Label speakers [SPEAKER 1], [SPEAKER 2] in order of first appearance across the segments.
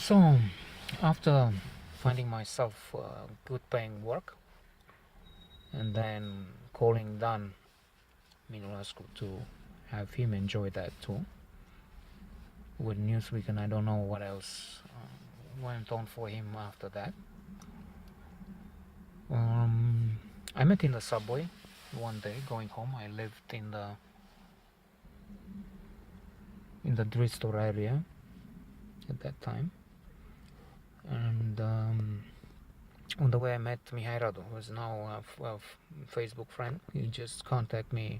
[SPEAKER 1] So, after finding myself good paying work and then calling Dan Minulascu to have him enjoy that too with Newsweek, and I don't know what else went on for him after that. I met in the subway one day going home. I lived in the Bristol area at that time, and on the way I met Mihai, who is now a Facebook friend. He just contacted me.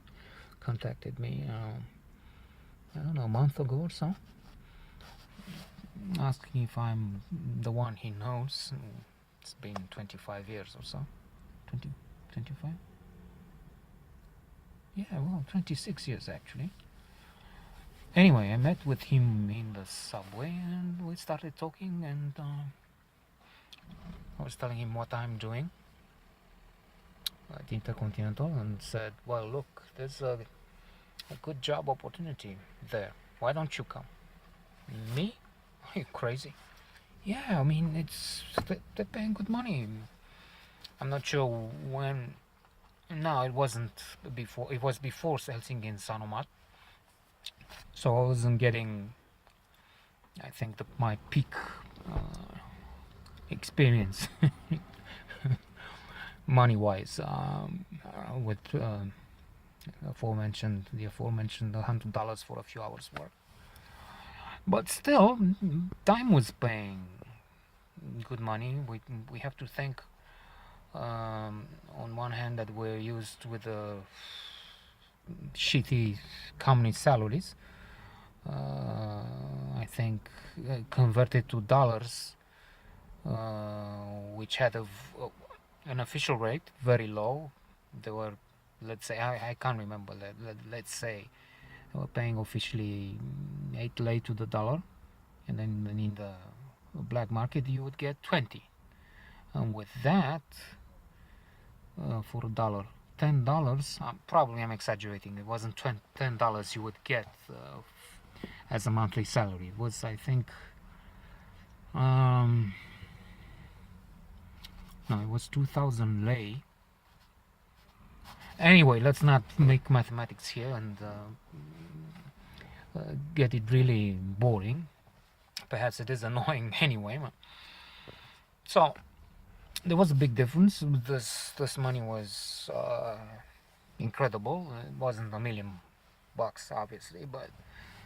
[SPEAKER 1] I don't know, a month ago or so, asking if I'm the one he knows. It's been 25 years or so. 20, 25? Yeah, well, 26 years actually. Anyway, I met with him in the subway and we started talking, and I was telling him what I'm doing at Intercontinental, and said, well, look, there's a good job opportunity there. Why don't you come? Me? Are you crazy? Yeah, I mean, they're paying good money. I'm not sure when. No, it wasn't before. It was before Helsinki and Sanomat. So I wasn't getting, I think, my peak experience money-wise with the aforementioned $100 for a few hours work. But still, time was paying good money. We have to think, on one hand, that we're used with the shitty company salaries. I think converted to dollars, which had an official rate very low. They were, let's say, I can't remember. Let's say they were paying officially 8 lei to the dollar, and then in the black market you would get 20. And with that, for a dollar, $10, probably I'm exaggerating, it wasn't $10 you would get as a monthly salary. It was, I think, no, it was 2,000 lei. Anyway, let's not make mathematics here and get it really boring. Perhaps it is annoying anyway. So there was a big difference. This money was incredible. It wasn't $1 million, obviously, but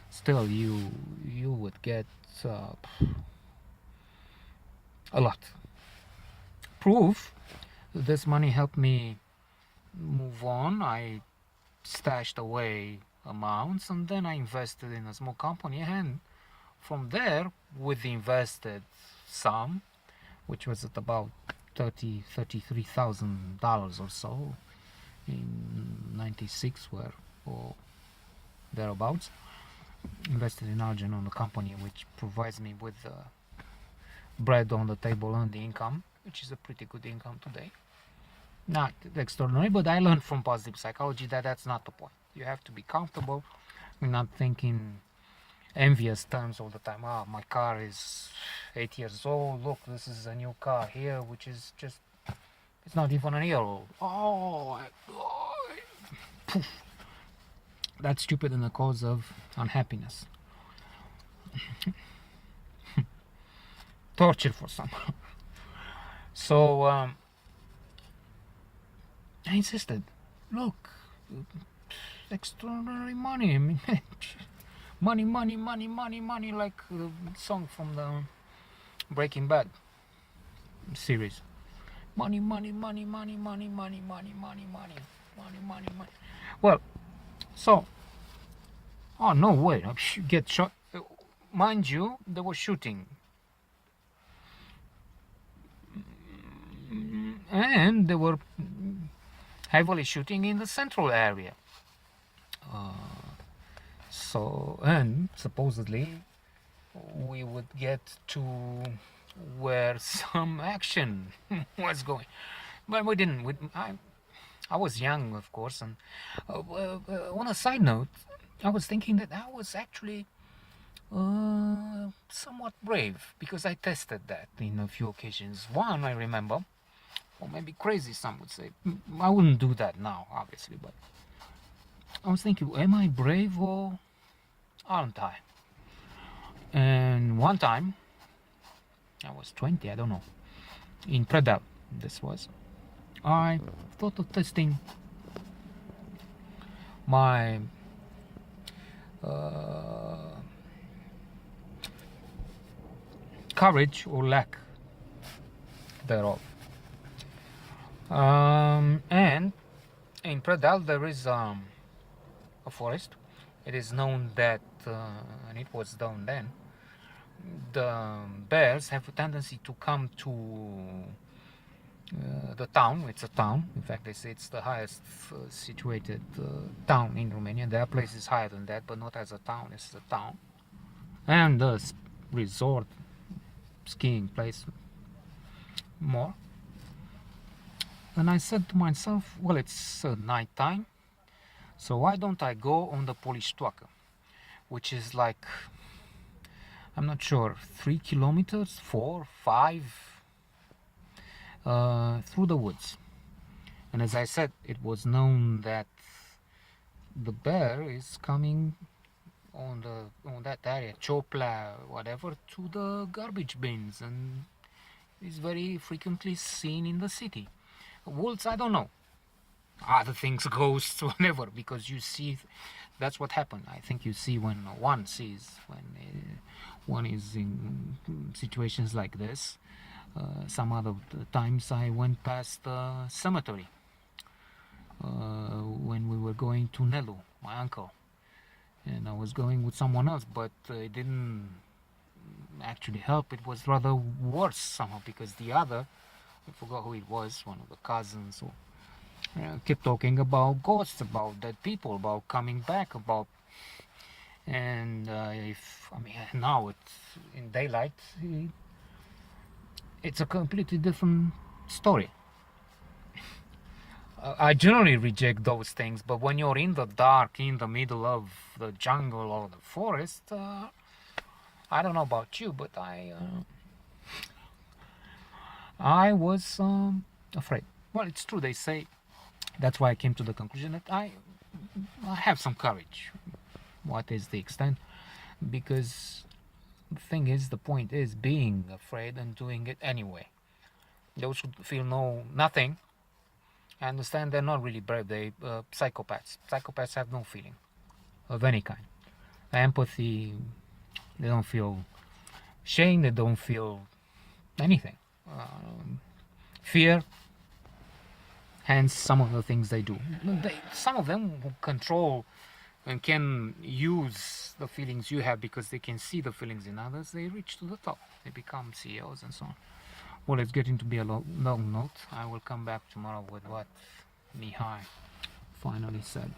[SPEAKER 1] still, you would get a lot. Proof this money helped me move on. I stashed away amounts, and then I invested in a small company, and from there, with the invested sum, which was at about $33,000 or so in '96, or thereabouts, invested in Argent on a company which provides me with bread on the table and the income, which is a pretty good income today. Not extraordinary, but I learned from positive psychology that that's not the point. You have to be comfortable. We're not thinking envious terms all the time. My car is 8 years old. Look, this is a new car here, which is just, it's not even a year old. Poof. That's stupid and a cause of unhappiness. Torture for some. So I insisted, look, extraordinary money. I mean, money, like the song from the Breaking Bad series. Money. Well, so, oh no way, I get shot. Mind you, they were shooting, and they were heavily shooting in the central area. So, and supposedly we would get to where some action was going, but we didn't. I was young, of course, and on a side note, I was thinking that I was actually somewhat brave, because I tested that in a few occasions. One, I remember, or maybe crazy, some would say. I wouldn't do that now, obviously, but I was thinking, am I brave or aren't I? And one time, I was 20, I don't know, in Predal, this was, I thought of testing my courage or lack thereof. And in Predal there is a forest. It is known that, and it was known then, the bears have a tendency to come to the town. It's a town. In fact, they say it's the highest situated town in Romania. There are places higher than that, but not as a town. It's a town. And the resort, skiing place, more. And I said to myself, well, it's night time, so why don't I go on the Poliștoacă, which is like, I'm not sure, 3 kilometers, 4, 5, through the woods. And as I said, it was known that the bear is coming on that area, Ciopla, whatever, to the garbage bins, and is very frequently seen in the city. Wolves, I don't know. Other things, ghosts, whatever, because you see, that's what happened. I think you see when one sees, when one is in situations like this. Some other times I went past the cemetery when we were going to Nelu, my uncle, and I was going with someone else, but it didn't actually help. It was rather worse somehow, because the other, I forgot who it was, one of the cousins, or kept talking about ghosts, about dead people, about coming back, about, and now it's in daylight, it's a completely different story. I generally reject those things, but when you're in the dark, in the middle of the jungle or the forest, I don't know about you, but I was afraid. Well, it's true, they say. That's why I came to the conclusion that I have some courage. What is the extent? Because the point is being afraid and doing it anyway. Those who feel nothing, I understand they're not really brave. They psychopaths. Psychopaths have no feeling of any kind. Empathy, they don't feel shame, they don't feel anything. Fear, hence some of the things they do. Some of them who control and can use the feelings you have because they can see the feelings in others, they reach to the top. They become CEOs and so on. Well, it's getting to be a long note. I will come back tomorrow with what Mihai finally said.